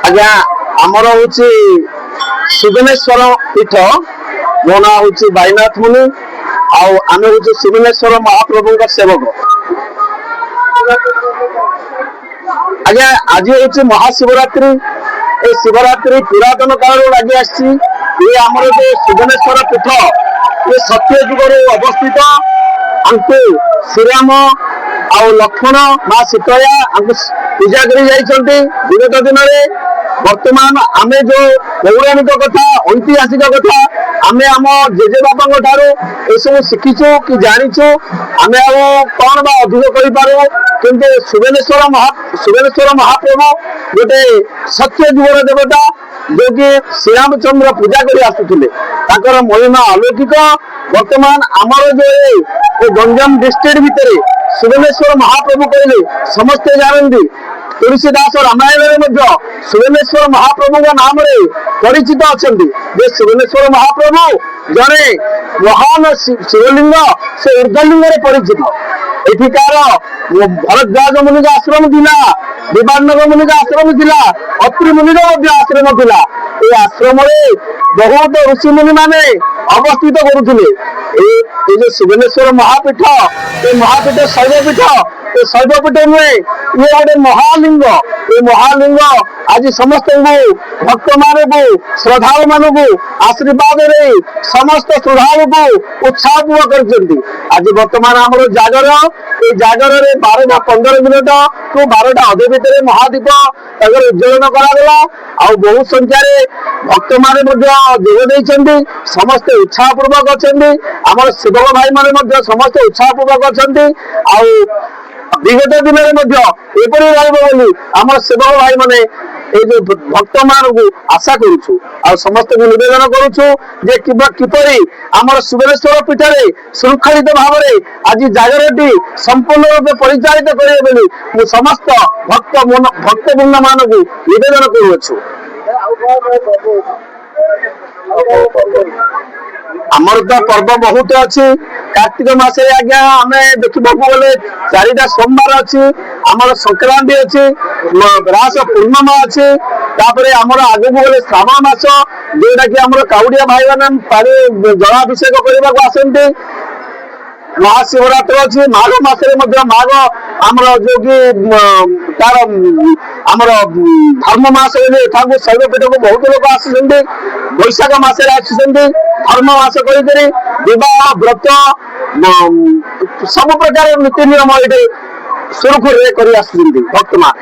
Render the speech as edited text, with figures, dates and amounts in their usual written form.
आज्ञा आमर हूँ शिवनेश्वर पीठ मो ना हूँ बाईनाथ मुनि आम हूँ शिवनेश्वर महाप्रभु सेवक। आज्ञा आज हूँ महाशिवरात्रि। ए शिवरात्रि पुरातन काल लगी आमर जो शिवनेश्वर पीठ ये सत्य जुगर अवस्थित। आंकु श्रीराम आउ लक्ष्मण माँ सीतया पूजा कर विगत दिन में। वर्तमान आमे जो पौराणिक कथा ऐतिहासिक कथा आमे आम जेजे बाबा ठारू ए सब शिखीचु कि जानीचु आमे कौन बा अधिक करू किंतु शिवनेश्वर महाप्रभु गोटे सत्य जुगर देवता जो कि श्रीरामचंद्र पूजा कर आसुले ताकर महिमा अलौकिक। वर्तमान आमर जो गंजाम डिस्ट्रिक्ट भितर शिवनेश्वर महाप्रभु कहले समस्ते जानती। तुलसीदास रामायण शिवनेश्वर महाप्रभु नाम परिचित अच्छा शिवनेश्वर महाप्रभु जड़े महान शिवलिंग से ऊर्धलिंग परिचित। एठिकार भरद्वाज मुनि का आश्रम थिला, विवानक मुनि का आश्रम थिला, अत्रि मुनि आश्रम थिला। ये आश्रम बहुत ऋषि मुनि माने अवस्थित करुले। जो शिवनेश्वर महापीठ ये महापीठ शैवपीठ ये शैवपीठ नुहे ये गोटे महालिंग। ये महालिंग आज समस्त भक्त मानू श्रद्धालु मानू आशीर्वाद समस्त श्रद्धालु को उत्साह कर। आज बर्तमान आम जागर ये जागर 12-15 मिनट को 12टा अधे भितर महादीप उज्ज्वलन करागला। बहु संख्यार भक्त माने जोगदे समस्ते उत्साहपूर्वक अच्छा। आम सेवक भाई माने समस्ते उत्साहपूर्वक अच्छा। विगत दिन में एपरी रही आम सेवक भाई माने जो भक्त मान को आशा करुचु समस्त को निवेदन करुचु जे किपरि आमर शिवनेश्वर पीठ में श्रृंखलित भाव में आज जागरटी संपूर्ण रूप परिचालित करें समस्त भक्तवृंद मान को निवेदन करुचु। आमर तो पर्व बहुत अच्छी। कार्तिक मास आज्ञा आम देखा गले 4टा सोमवार अच्छी, आमर संक्रांति अच्छी, रास पूर्णिमा अच्छी, तापर आमर आगे गले श्रावण मास जोटा कि आमर काउड़िया भाई मैंने पानी जलाभिषेक करने को आसती। महाशिवरात्रि अच्छी, माघ मासरे माघ आमर जो कि तार आमर धर्म मास शैवपीठ को बहुत लोग आसुच्च। बैशाख मासरे आसुच्च धर्म मास कर विवाह व्रत सब प्रकार नीति नियम ये सुरखुरी कर भक्त मान।